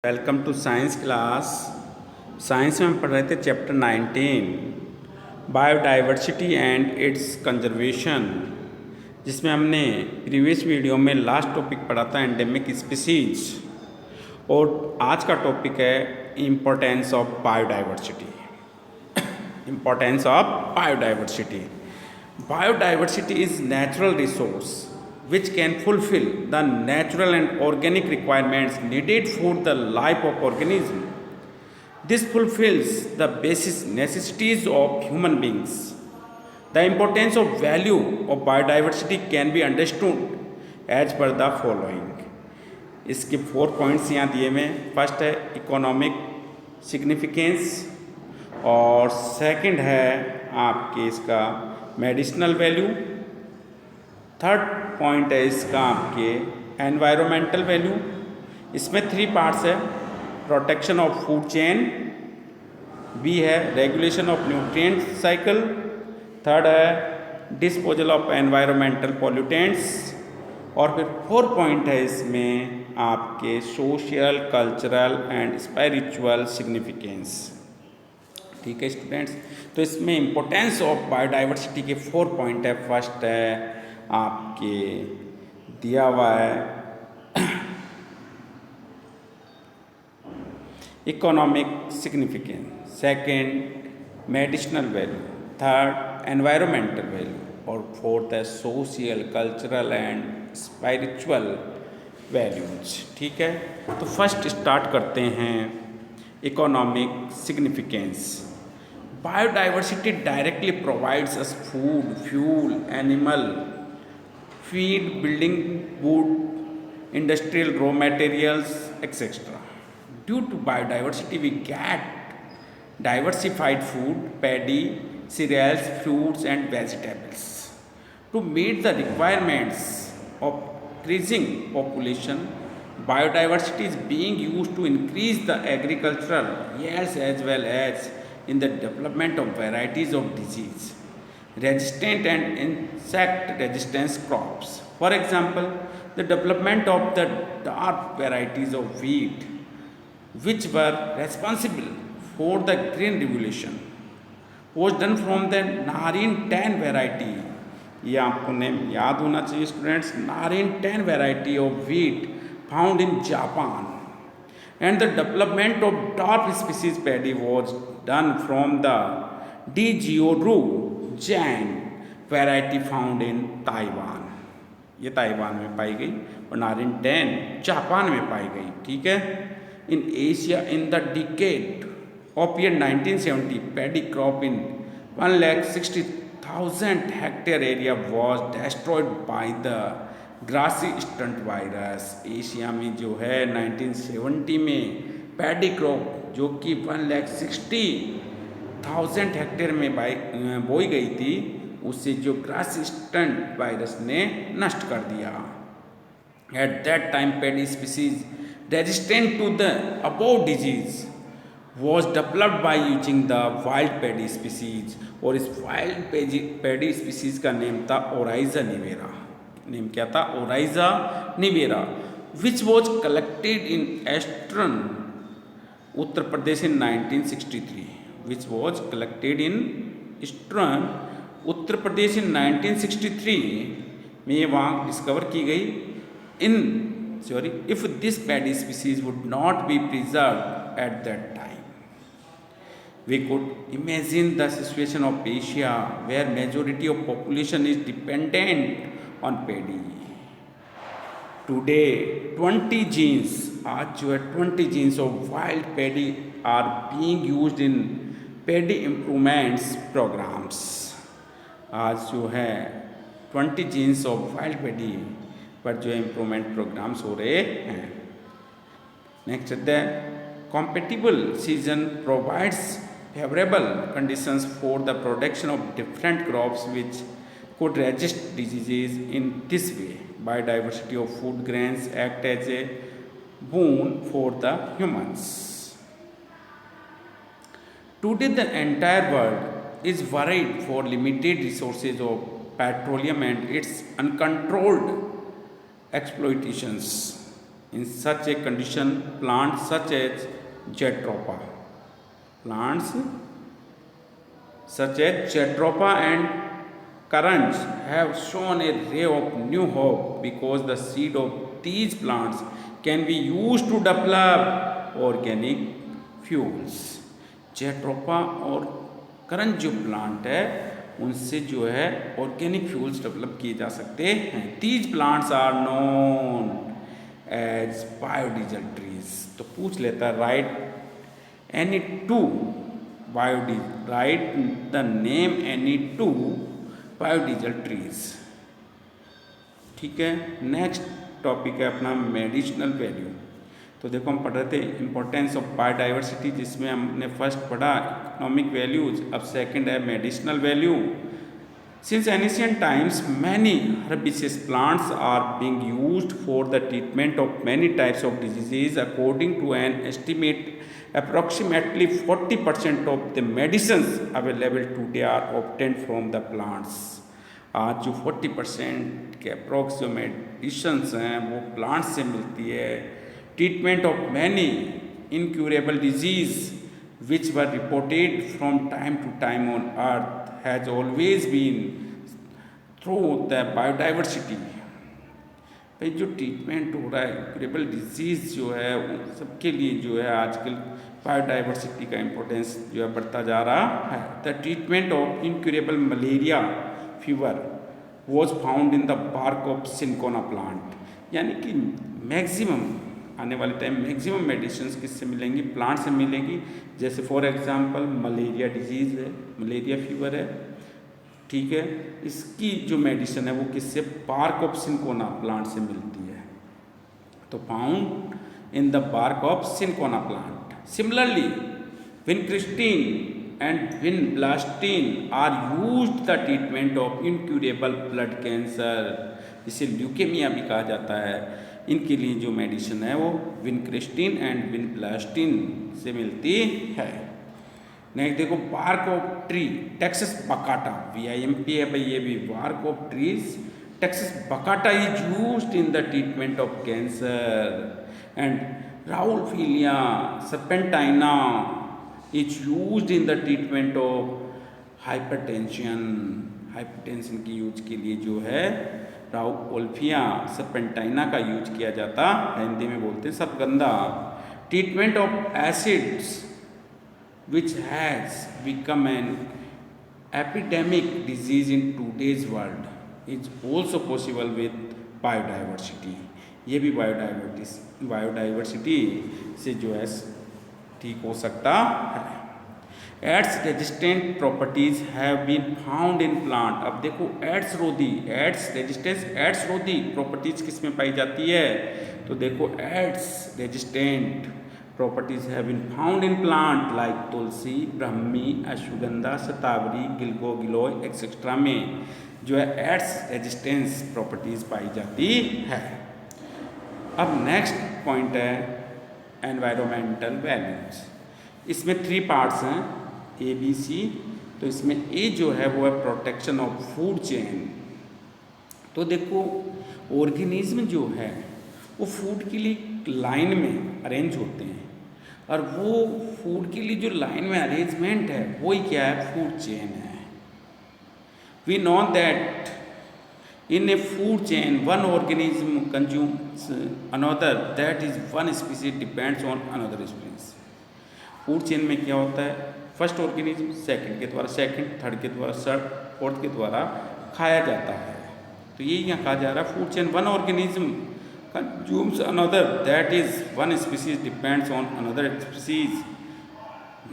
Welcome to science class. Science में हम पढ़ रहे थे chapter 19 biodiversity and its conservation, जिसमें हमने प्रीवियस वीडियो में लास्ट टॉपिक पढ़ा था एंडेमिक स्पीसीज, और आज का टॉपिक है importance of biodiversity. Importance of biodiversity. Biodiversity is natural resource which can fulfill the natural and organic requirements needed for the life of organism. This fulfills the basic necessities of human beings. The importance of value of biodiversity can be understood as per the following. इसके 4 points यहाँ दिए हुए हैं। First है economic significance, और second है आपके इसका मेडिसिनल वैल्यू, थर्ड पॉइंट है इसका आपके एनवायरमेंटल वैल्यू। इसमें 3 पार्ट्स है, protection of food chain, B है regulation of nutrient cycle, third है डिस्पोजल ऑफ एनवायरमेंटल पॉल्यूटेंट्स, और फिर 4 पॉइंट है इसमें आपके social, cultural and spiritual significance. ठीक है स्टूडेंट्स, तो इसमें इम्पोर्टेंस ऑफ बायोडाइवर्सिटी के 4 पॉइंट है। फर्स्ट है आपके दिया हुआ है economic significance, second medicinal value, third environmental value, और फोर्थ है social, cultural and spiritual values. ठीक है, तो फर्स्ट स्टार्ट करते हैं economic significance. Biodiversity directly provides us food, fuel, animal feed, building wood, industrial raw materials, etc. Due to biodiversity, we get diversified food, paddy, cereals, fruits, and vegetables. To meet the requirements of increasing population, biodiversity is being used to increase the agricultural yields as well as in the development of varieties of disease resistant and insect resistance crops. For example, the development of the dark varieties of wheat, which were responsible for the green revolution, was done from the Narin 10 variety. ये आपको name याद होना चाहिए students. Narin 10 variety of wheat found in Japan, and the development of dwarf species paddy was done from the Djiaoru Jian variety found in Taiwan. ये Taiwan में पाई गई, और Narin 10 Japan में पाई गई। ठीक है, in Asia in the decade of year 1970 paddy crop in 1,60,000 hectare area was destroyed by the grassy stunt virus. Asia में जो है 1970 में पैडी क्रॉप जो कि 1,60,000 हेक्टेयर में बोई गई थी, उसे जो ग्रासी स्टंट वायरस ने नष्ट कर दिया। At that time paddy species resistant to the above disease was developed by using the wild paddy species, और इस वाइल्ड पैडी स्पीसीज का नेम था ओराइजा निवेरा। नेम क्या था? Oryza nivara, which was collected in eastern Uttar Pradesh in 1963। Which was collected in eastern Uttar Pradesh in 1963 में ये वहाँ discover की गई। If this paddy species would not be preserve eight that time, we could imagine the situation of Asia where majority of population is dependent on paddy. Today 20 genes, आज जो है 20 genes of wild paddy are being used in paddy improvements programs. आज जो है 20 genes of wild paddy पर जो improvement programs हो रहे हैं। Next है compatible season provides favorable conditions for the production of different crops which could resist diseases. In this way, biodiversity of food grains act as a boon for the humans. Today, the entire world is worried for limited resources of petroleum and its uncontrolled exploitations In such a condition, plants such as Jatropha, plants such as Jatropha and currants have shown a ray of new hope because the seed of these plants can be used to develop organic fuels. Jatropha और current जो plant है उनसे जो है organic fuels develop किए जा सकते हैं. These plants are known as biodiesel trees. तो पूछ लेता है write any two biodiesel, write the name any two biodiesel trees. ठीक है. नेक्स्ट टॉपिक है अपना मेडिसिनल वैल्यू. तो देखो हम पढ़ रहे थे इम्पोर्टेंस ऑफ बायोडाइवर्सिटी, जिसमें हमने फर्स्ट पढ़ा इकोनॉमिक वैल्यूज, अब सेकंड है medicinal value. Since ancient times many herbaceous plants are being used for the treatment of many types of diseases. According to an estimate approximately 40% of the medicines available today are obtained from the plants. आज जो 40% के approx जो medicines हैं वो plants से मिलती है. Treatment of many incurable disease which were reported from time to time on earth has always been through the biodiversity. भाई जो ट्रीटमेंट हो रहा है इनक्यूरेबल डिजीज़ जो है उन सबके लिए जो है आजकल बायोडाइवर्सिटी का इम्पोर्टेंस जो है बढ़ता जा रहा है. The treatment of incurable malaria fever was found in the bark of cinchona plant. यानी कि मैक्सिमम आने वाले टाइम मैक्सिमम मेडिसिन किससे मिलेंगी? प्लांट से मिलेगी. जैसे फॉर एग्जांपल मलेरिया डिजीज़ है, मलेरिया फीवर है, ठीक है, इसकी जो मेडिसिन है वो किससे? बार्क ऑफ सिनकोना प्लांट से मिलती है. तो found in the bark of cinchona plant. Similarly vincristine and vinblastine are used the treatment of incurable blood cancer, जिसे ल्यूकेमिया भी कहा जाता है. इनके लिए जो मेडिसिन है वो विनक्रिस्टीन एंड विनब्लास्टीन से मिलती है. नेक्स्ट देखो bark of tree Taxus baccata, VIMP है भाई ये भी. Bark of trees Taxus baccata is used in the treatment of cancer. And Rauwolfia serpentina is used in the treatment of hypertension. Hypertension की use के लिए जो है राउलफिया सर्पेंटाइना का यूज किया जाता है. हिंदी में बोलते हैं सरगंधा. Treatment of acids which has become an epidemic disease in today's world is also possible with biodiversity. ये भी बायोडाइवर्सिटी से जो है ठीक हो सकता है. AIDS resistant properties have been found in plant. अब देखो एड्स रोधी, एड्स रेजिस्टेंस, एड्स रोधी प्रॉपर्टीज किस में पाई जाती है? तो देखो AIDS resistant properties have been found in plant like tulsi, brahmi, ashwagandha, shatavari, गिलगो giloy etcetera में जो है एड्स रेजिस्टेंस प्रॉपर्टीज पाई जाती है. अब नेक्स्ट पॉइंट है एनवायरमेंटल वैल्यूज. इसमें 3 पार्ट्स हैं ABC. तो इसमें A जो है वो है प्रोटेक्शन ऑफ फूड चेन. तो देखो ऑर्गेनिज्म जो है वो फूड के लिए लाइन में अरेंज होते हैं, और वो फूड के लिए जो लाइन में अरेंजमेंट है वही क्या है? फूड चेन है. We know that in a food chain one organism consumes another, that is one species depends on another species. Food chain में क्या होता है? फर्स्ट ऑर्गेनिज्म सेकंड के द्वारा, सेकंड थर्ड के द्वारा, थर्ड फोर्थ के द्वारा खाया जाता है. तो ये यहाँ कहा जा रहा है food chain one organism consumes another, that is one species depends on another species.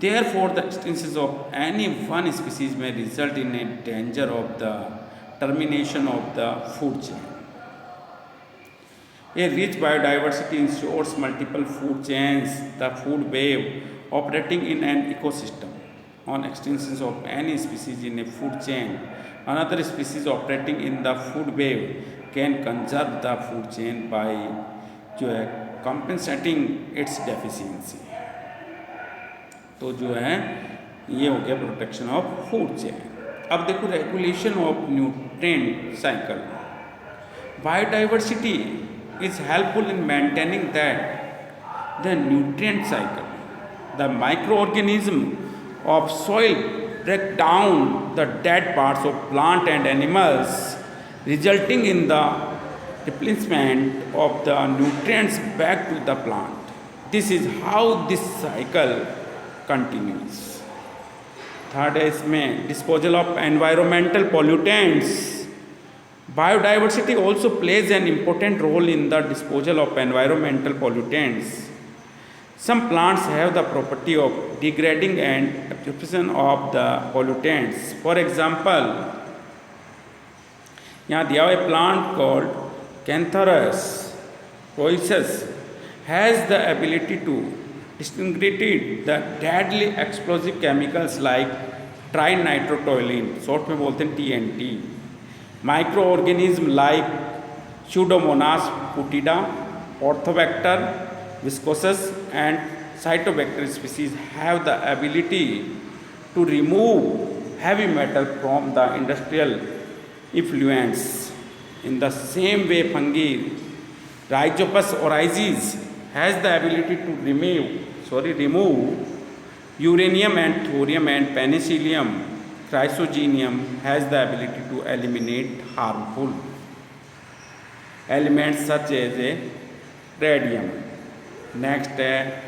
Therefore the extinction of any one species may result in a danger of the termination of the food chain. A rich biodiversity ensures multiple food chains, the food web operating in an ecosystem. On extinction of any species in a food chain, another species operating in the food web can conserve the food chain by जो है compensating its deficiency. तो जो है ये हो गया protection of food chain. अब देखो regulation of nutrient cycle. Biodiversity is helpful in maintaining the nutrient cycle. The microorganism of soil break down the dead parts of plant and animals, resulting in the replenishment of the nutrients back to the plant. This is how this cycle continues. Third है इसमें disposal of environmental pollutants. Biodiversity also plays an important role in the disposal of environmental pollutants. Some plants have the property of degrading and absorption of the pollutants. For example, यहाँ दिया हुआ plant called Cantharus roices has the ability to distinguish the deadly explosive chemicals like trinitrotoluene, short में बोलते हैं TNT. Microorganisms like Pseudomonas putida, Orthobacter viscosus and Cytobacter species have the ability to remove heavy metal from the industrial effluents. In the same way, fungi Rhizopus oryzes has the ability to remove uranium and thorium, and Penicillium chrysogenium has the ability to eliminate harmful elements such as radium. Next है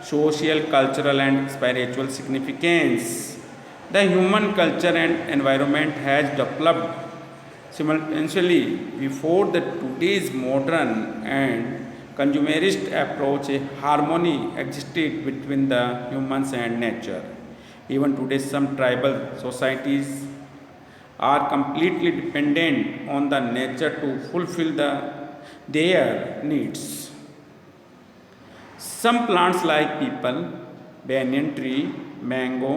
social, cultural and spiritual significance. The human culture and environment has developed simultaneously before the today's modern and consumerist approach. A harmony existed between the humans and nature. Even today, some tribal societies are completely dependent on the nature to fulfill their needs. Some plants like people, banyan tree, mango,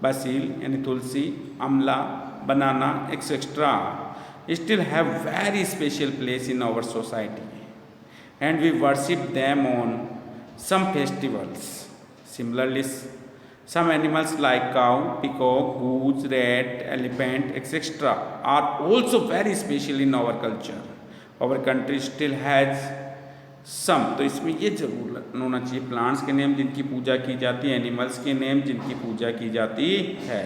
basil, and tulsi, amla, banana, etc. still have very special place in our society, and we worship them on some festivals. Similarly, some animals like cow, peacock, goose, rat, elephant, etc. are also very special in our culture. Our country still has some. तो इसमें ये जरूर होना चाहिए plants के name जिनकी पूजा की जाती है, एनिमल्स के नेम जिनकी पूजा की जाती है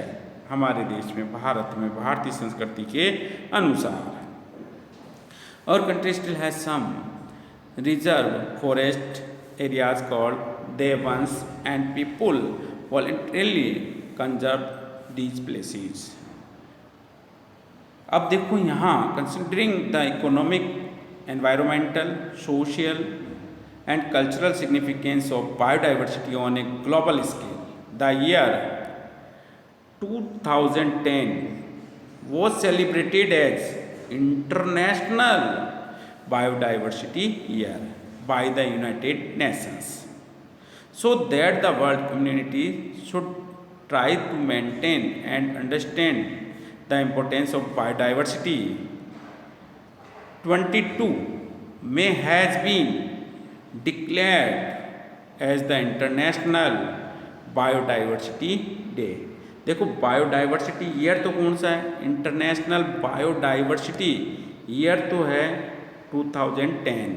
हमारे देश में, भारत में, भारतीय संस्कृति के अनुसार. Our country still has some reserve forest areas called Devans, and people voluntarily conserve these places. अब देखो यहाँ considering the economic, environmental, social and cultural significance of biodiversity on a global scale, the year 2010 was celebrated as International Biodiversity Year by the United Nations, so that the world community should try to maintain and understand the importance of biodiversity. 22 May has been declared as the International Biodiversity Day. देखो biodiversity year तो कौन सा है, international biodiversity year तो है 2010,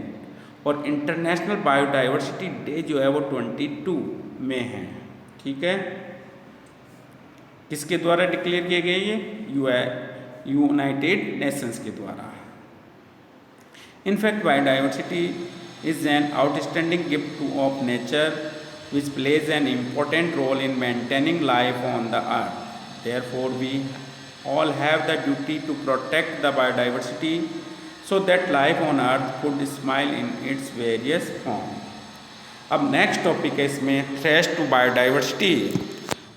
और international biodiversity day जो है वो 22 में है. ठीक है, किसके द्वारा डिक्लेयर किए गए ये, यूनाइटेड नेशंस के द्वारा. In fact biodiversity is an outstanding gift of nature which plays an important role in maintaining life on the earth. Therefore, we all have the duty to protect the biodiversity so that life on earth could smile in its various forms. अब next topic है इसमें threat to biodiversity,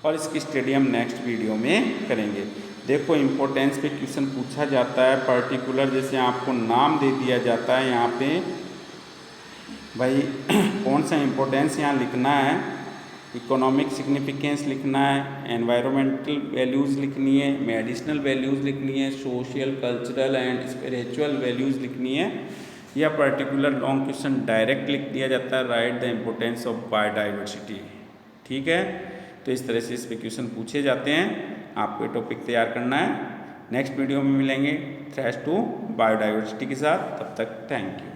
और इसकी study हम next video में करेंगे. देखो importance पे क्वेश्चन पूछा जाता है पर्टिकुलर, जैसे आपको नाम दे दिया जाता है यहाँ पे, भाई कौन सा इम्पोर्टेंस यहाँ लिखना है, इकोनॉमिक सिग्निफिकेंस लिखना है, एनवायरमेंटल वैल्यूज़ लिखनी है, मेडिसिनल वैल्यूज़ लिखनी है, social, cultural and spiritual values लिखनी है, या पर्टिकुलर लॉन्ग क्वेश्चन डायरेक्ट लिख दिया जाता है, right the importance of biodiversity. ठीक है, तो इस तरह से इस पे क्वेश्चन पूछे जाते हैं. आपको ये टॉपिक तैयार करना है. नेक्स्ट वीडियो में मिलेंगे थ्रेट टू बायोडाइवर्सिटी के साथ. तब तक थैंक यू.